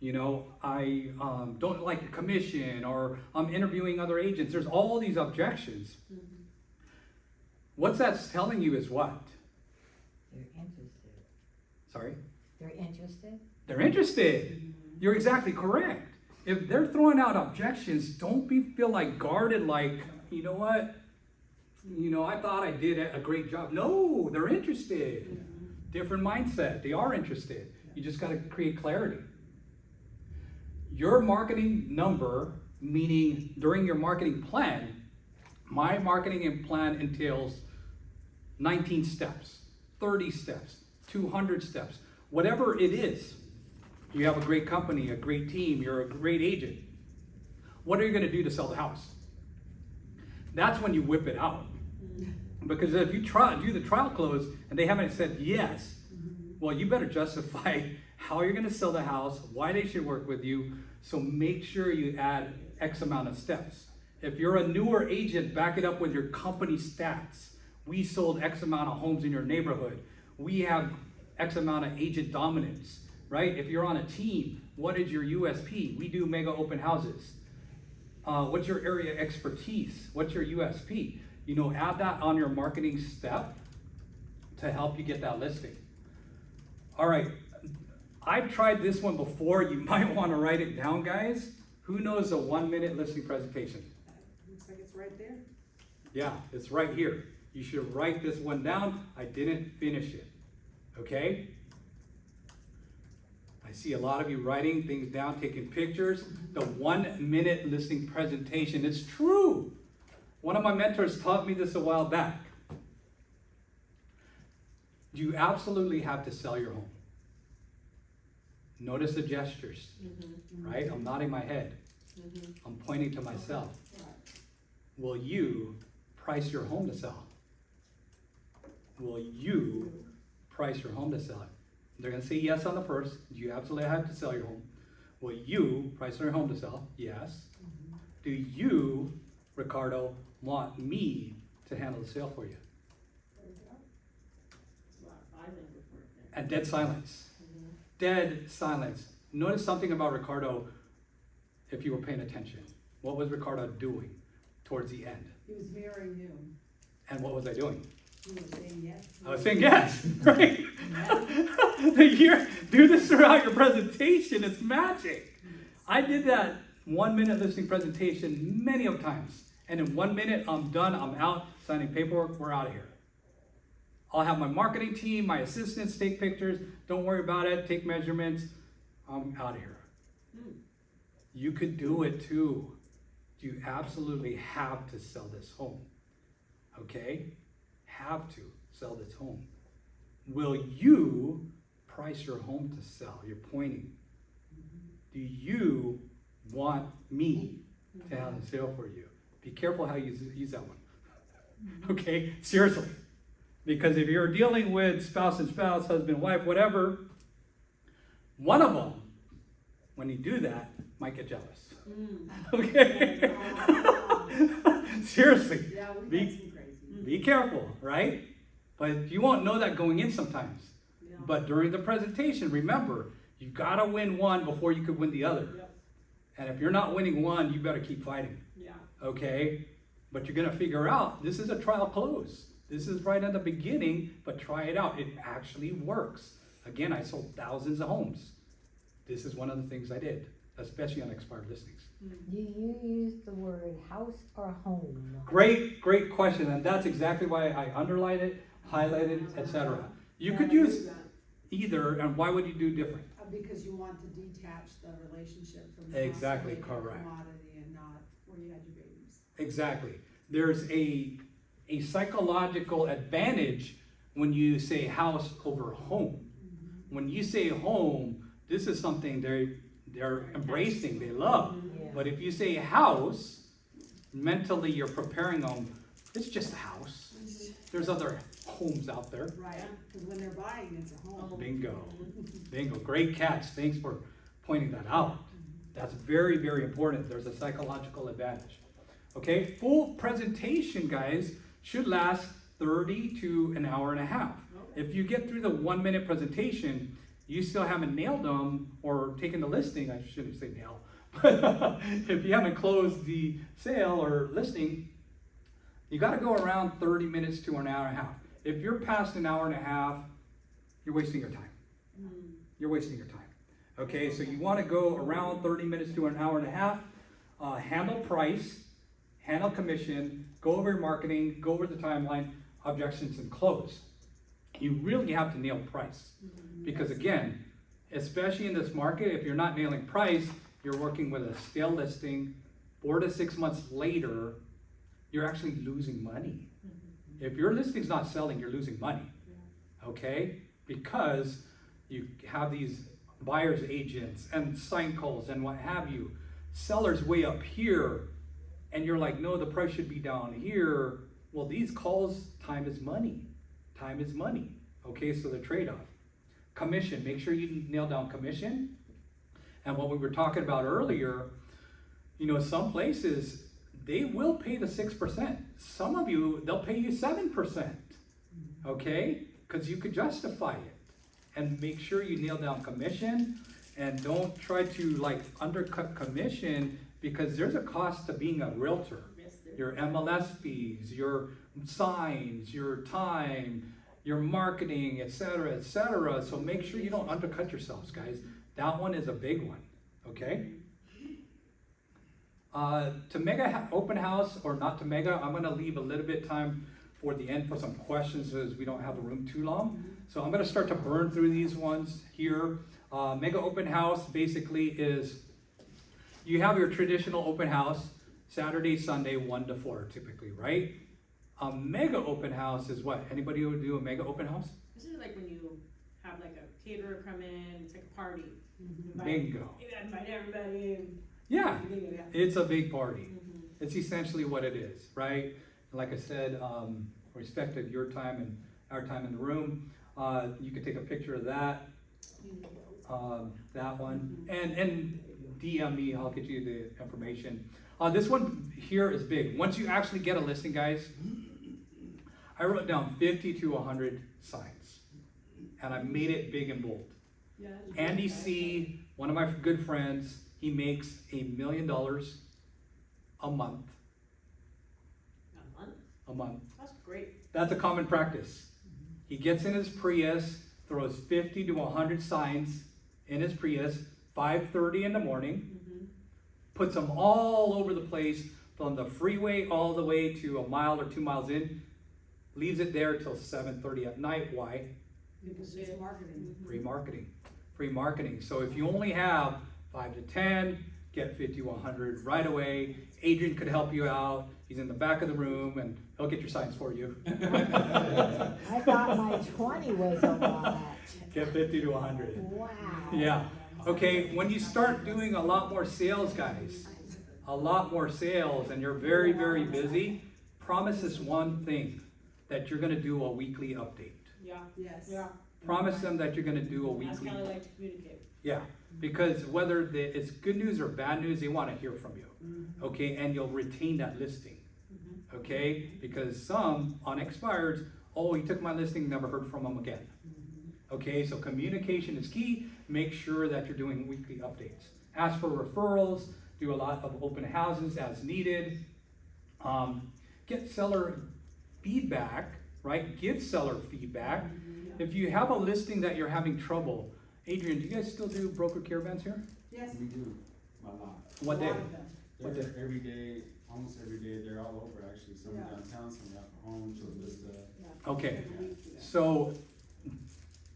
You know, I don't like your commission, or I'm interviewing other agents. There's all these objections. What that's telling you is what? They're interested. Sorry? They're interested? They're interested. You're exactly correct. If they're throwing out objections, don't feel like guarded, like, you know what? You know, I thought I did a great job. No, they're interested. Different mindset. They are interested. You just got to create clarity. Your marketing number, meaning during your marketing plan, my marketing plan entails 19 steps, 30 steps, 200 steps, whatever it is. You have a great company, a great team, you're a great agent. What are you going to do to sell the house? That's when you whip it out. Because if you do the trial close and they haven't said yes, well, you better justify how you're going to sell the house, why they should work with you. So make sure you add X amount of steps. If you're a newer agent, back it up with your company stats. We sold X amount of homes in your neighborhood. We have X amount of agent dominance, right? If you're on a team, what is your USP? We do mega open houses. What's your area expertise? What's your USP? You know, add that on your marketing step to help you get that listing. All right, I've tried this one before. You might want to write it down, guys. Who knows a 1-minute listing presentation? Looks like it's right there. Yeah, it's right here. You should write this one down. I didn't finish it, okay? I see a lot of you writing things down, taking pictures. The 1-minute listing presentation, it's true. One of my mentors taught me this a while back. You absolutely have to sell your home. Notice the gestures, right? I'm nodding my head. I'm pointing to myself. Will you price your home to sell? Will you price your home to sell it? They're going to say yes on the first. You absolutely have to sell your home. Will you price your home to sell? Yes. Do you, Ricardo, want me to handle the sale for you? And dead silence. Dead silence. Notice something about Ricardo if you were paying attention. What was Ricardo doing towards the end? He was mirroring you. And what was I doing? He was saying yes. I was saying yes, right? Do this throughout your presentation. It's magic. I did that 1-minute listing presentation many of times. And in 1 minute, I'm done. I'm out signing paperwork. We're out of here. I'll have my marketing team, my assistants take pictures. Don't worry about it. Take measurements. I'm out of here. You could do it too. You absolutely have to sell this home. Okay? Have to sell this home. Will you price your home to sell? You're pointing. Do you want me to have the sale for you? Be careful how you use that one. Okay? Seriously. Because if you're dealing with spouse and spouse, husband, wife, whatever, one of them, when you do that, might get jealous. Okay? Seriously. Yeah, we got some crazy. Be careful, right? But you won't know that going in sometimes. Yeah. But during the presentation, remember, you gotta win one before you could win the other. Yep. And if you're not winning one, you better keep fighting. Yeah. Okay? But you're gonna figure out, this is a trial close. This is right at the beginning, but try it out. It actually works. Again, I sold thousands of homes. This is one of the things I did, especially on expired listings. Do you use the word house or home? Great question, and that's exactly why I underlined it, highlighted, etc. You could Yeah, I use do that. either, and why would you do different? Because you want to detach the relationship from the Exactly, house where you had correct. commodity and not where you had your babies. Exactly. There's a psychological advantage when you say house over home. When you say home, this is something they're embracing, they love. Yeah. But if you say house, mentally you're preparing them, it's just a house. There's other homes out there. Right, because when they're buying, it's a home. Bingo. Bingo. Great catch. Thanks for pointing that out. That's very, very important. There's a psychological advantage. Okay, full presentation, guys, should last 30 to an hour and a half. If you get through the 1-minute presentation, you still haven't nailed them or taken the listing, I shouldn't say nail, but if you haven't closed the sale or listing, you gotta go around 30 minutes to an hour and a half. If you're past an hour and a half, you're wasting your time. You're wasting your time. Okay, so you wanna go around 30 minutes to an hour and a half, handle price, handle commission, go over your marketing, go over the timeline, objections, and close. You really have to nail price. Because again, especially in this market, if you're not nailing price, you're working with a stale listing. 4 to 6 months later, you're actually losing money. If your listing's not selling, you're losing money. Okay? Because you have these buyer's agents and sign calls and what have you. Sellers way up here, and you're like, no, the price should be down here. Well, these calls, time is money. Time is money. Okay, so the trade-off. Commission, make sure you nail down commission. And what we were talking about earlier, you know, some places, they will pay the 6%. Some of you, they'll pay you 7%. Okay, because you could justify it. And make sure you nail down commission, and don't try to like undercut commission, because there's a cost to being a realtor. Your MLS fees, your signs, your time, your marketing, etc., etc. So make sure you don't undercut yourselves, guys. That one is a big one, okay? To mega open house or not to mega, I'm gonna leave a little bit time for the end for some questions, as we don't have the room too long. So I'm gonna start to burn through these ones here. Mega open house basically is, you have your traditional open house, Saturday, Sunday, 1 to 4 typically, right? A mega open house is what? Anybody would do a mega open house? This is like when you have like a caterer come in, it's like a party. Bingo. Invite everybody in. Yeah, Bingo, yeah. it's a big party. It's essentially what it is, right? Like I said, respect of your time and our time in the room, you can take a picture of that, that one, and DM me, I'll get you the information. This one here is big. Once you actually get a listing, guys, I wrote down 50 to 100 signs, and I made it big and bold. Yeah. Andy C., one of my good friends, he makes $1 million a month. A month. That's great. That's a common practice. He gets in his Prius, throws 50 to 100 signs in his Prius, 5:30 in the morning, puts them all over the place, from the freeway all the way to a mile or 2 miles in, leaves it there till 7:30 at night. Why? Because it's marketing. Free marketing. Free marketing. So if you only have 5 to 10, get 50 to 100 right away. Adrian could help you out. He's in the back of the room and he'll get your signs for you. I thought my 20 was a lot. Get 50 to 100. Wow. Yeah. Okay, when you start doing a lot more sales, guys, a lot more sales, and you're very, very busy, promise this one thing, that you're gonna do a weekly update. Yeah. Yes. Yeah. Promise them that you're gonna do a That's weekly. how I like to communicate. Yeah, because whether it's good news or bad news, they wanna hear from you. Okay, and you'll retain that listing. Okay, because some unexpired, oh, he took my listing, never heard from him again. Okay, so communication is key. Make sure that you're doing weekly updates. Ask for referrals, do a lot of open houses as needed. Get seller feedback, right? Give seller feedback. If you have a listing that you're having trouble, Adrian, do you guys still do broker caravans here? Yes. We do, a lot. What A day? lot of them. What They're day? every day, almost every day, they're all over actually, some Yeah. downtown, some out home, so just, Okay, so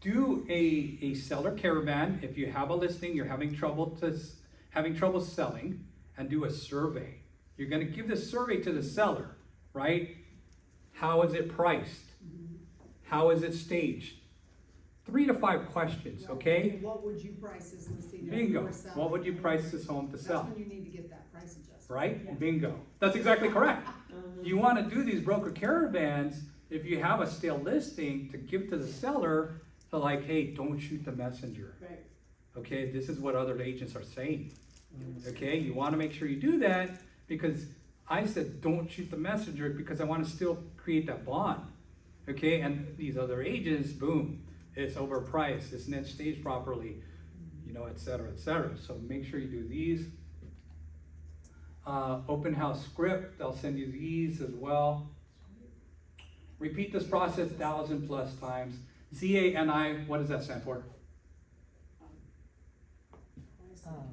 do a seller caravan. If you have a listing, you're having trouble selling, and do a survey. You're gonna give this survey to the seller, right? How is it priced? How is it staged? 3 to 5 questions, okay? What would you price this listing? if you Bingo. were selling? What would you price this home to sell? That's when you need to get that price adjusted. Right? Bingo. That's exactly correct. You want to do these broker caravans if you have a stale listing to give to the seller, to like, hey, don't shoot the messenger. Right. Okay, this is what other agents are saying. Okay, you want to make sure you do that, because I said don't shoot the messenger because I want to still create that bond. Okay, and these other agents, boom, it's overpriced, it's not staged properly, you know, et cetera, et cetera. So make sure you do these. Open house script, I'll send you these as well. Repeat this process 1,000+ times. ZANI, what does that stand for? Oh,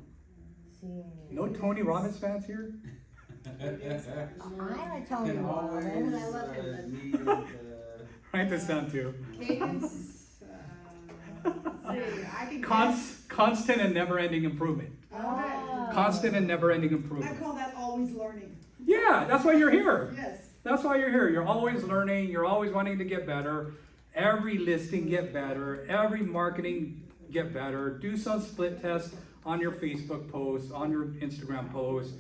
see. No Tony Robbins fans here? I'm a Tony Can always, Robbins, I love it. need, Write this down too. Cadence, let's see, I can Constant and never-ending improvement. Oh. Constant and never-ending I improvement. call that always learning, Yeah, that's why you're here. yes. That's why you're here. You're always learning. You're always wanting to get better. Every listing get better. Every marketing get better. Do some split tests on your Facebook posts, on your Instagram posts.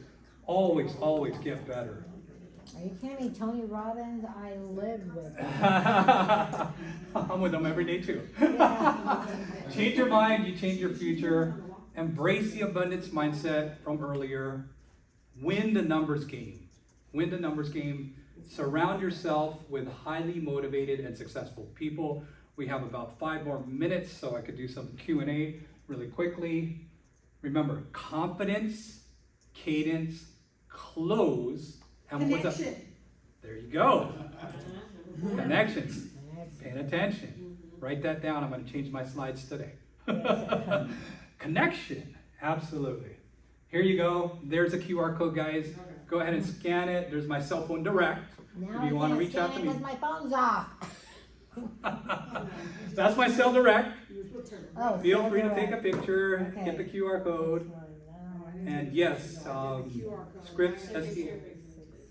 Always, always get better. Are you kidding me? Tony Robbins, I live with him. I'm with them every day too. Yeah. Change your mind, you change your future. Embrace the abundance mindset from earlier. Win the numbers game. Win the numbers game. Surround yourself with highly motivated and successful people. We have about 5 more minutes, so I could do some Q&A really quickly. Remember, confidence, cadence, close, and what's up? Connection. There you go. Connections. Paying attention. Write that down. I'm going to change my slides today. Connection. Absolutely. Here you go. There's a QR code, guys. Go ahead and scan it. There's my cell phone direct. Now If you I want to can't reach out to stand me. because my phone's off. That's my cell direct. Oh, Feel so free to do take I. a picture, Okay. get the QR code. And yes, scripts,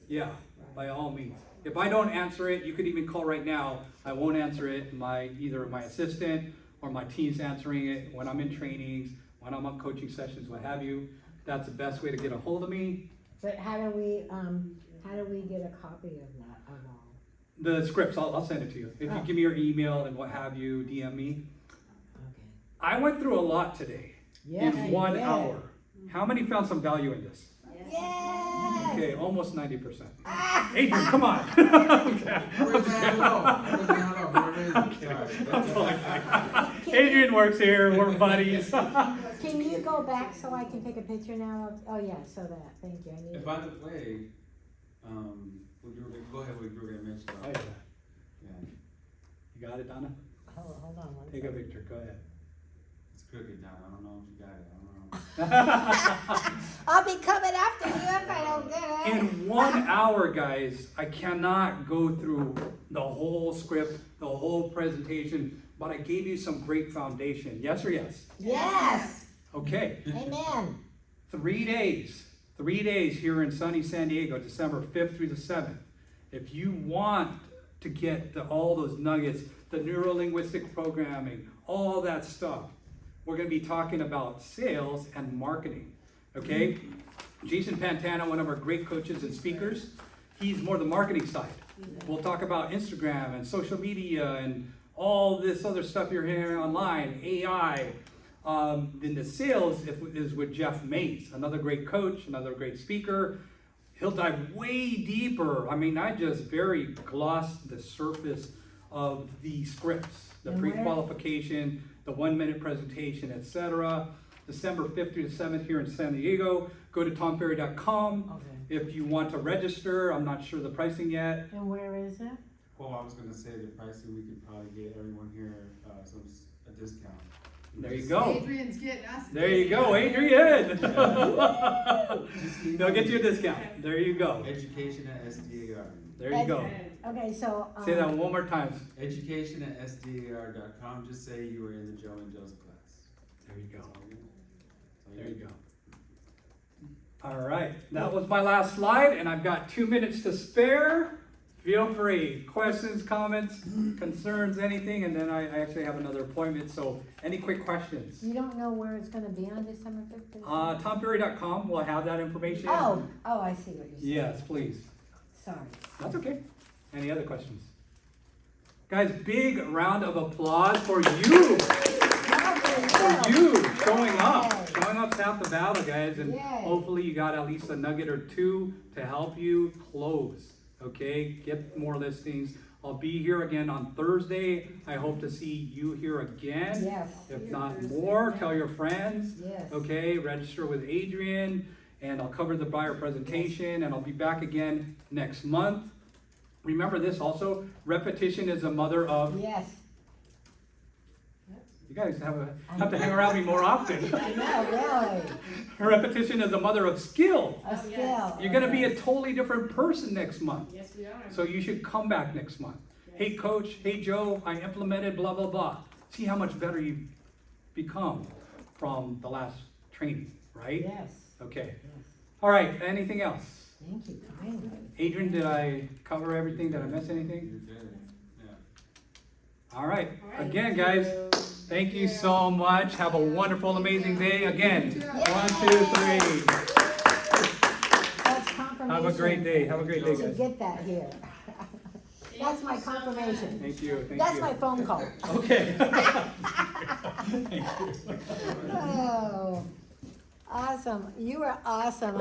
yeah, by all means. If I don't answer it, you could even call right now. I won't answer it. Either my assistant or my team's answering it when I'm in trainings, when I'm on coaching sessions, what have you. That's the best way to get a hold of me. But how do we get a copy of that of all? The scripts, I'll send it to you. If you Oh. give me your email and what have you, DM me. Okay. I went through a lot today Yes, in you 1 did. hour. How many found some value in this? Yes. Okay, almost 90%. Adrian, come on. Okay. Where's that hello? Where's that hello? Where is it? I'm Sorry. sorry. Adrian works here, we're buddies. Can you go back so I can take a picture now of, oh yeah, so that, thank you, I need. And by the way, go ahead, we were gonna mention. Oh, yeah. Yeah, You got it, Donna? Hold on one Take a second. picture, go ahead. it's crooked down, I don't know if you got it, I don't know. I'll be coming after you if I don't get it. In 1 hour, guys, I cannot go through the whole script, the whole presentation, but I gave you some great foundation. Yes or yes? Yes, Okay. amen. 3 days. 3 days here in sunny San Diego, December 5th through the 7th. If you want to get all those nuggets, the neuro-linguistic programming, all that stuff, we're going to be talking about sales and marketing. Okay? Jason Pantana, one of our great coaches and speakers, he's more the marketing side. We'll talk about Instagram and social media and all this other stuff you're hearing online, AI. Then the sales is with Jeff Mays, another great coach, another great speaker. He'll dive way deeper. I mean, I just very glossed the surface of the scripts, the And where- pre-qualification, the 1-minute presentation, etc. December 5th through the 7th here in San Diego. Go to tomferry.com. Okay. If you want to register, I'm not sure the pricing yet. And where is it? Well, I was gonna say the pricing, we could probably get everyone here, a discount. There you go. Adrian's getting us. There you go, Adrian. Just They'll get you a discount. There you go. Education@SDAR. There you go. Okay, so. Say that one more time. Education@SDAR.com, just say you were in the Joe Mendoza class. There you go. That's all you need. That's all There you need. go. All right, that was my last slide, and I've got 2 minutes to spare. Feel free. Questions, comments, concerns, anything, and then I actually have another appointment, so any quick questions? You don't know where it's gonna be on December 5th? TomFerry.com will have that information. Oh, I see what you're saying. Yes, please. Sorry. That's okay. Any other questions? Guys, big round of applause for you. For you showing up. Showing up's half the battle, guys, and Yay. hopefully you got at least a nugget or two to help you close. Okay, get more listings I'll be here again on Thursday. I hope to see you here again. Yes, If not more, tell your friends. yes. Okay, register with Adrian, and I'll cover the buyer presentation, and I'll be back again next month. Remember this also, repetition is the mother of, Yes, you guys have to hang around me more often. I know, really, Repetition is the mother of skill. a skill. You're gonna be a totally different person next month. Yes, we are. So you should come back next month. Hey, coach, hey, Joe, I implemented blah, blah, blah. See how much better you've become from the last training, right? Yes, Okay. yes, All right, anything else? thank you kindly. Adrian, did I cover everything? Did I miss anything? You did, yeah. All right. All right. Again, guys, thank you so much. Have a wonderful, amazing day. Again, 1, 2, 3. That's confirmation. Have a great day. Have a great day, To guys. get that here. That's my Thank you so much. confirmation. Thank you. Thank That's you. my phone call. Okay. Oh, awesome. You are awesome.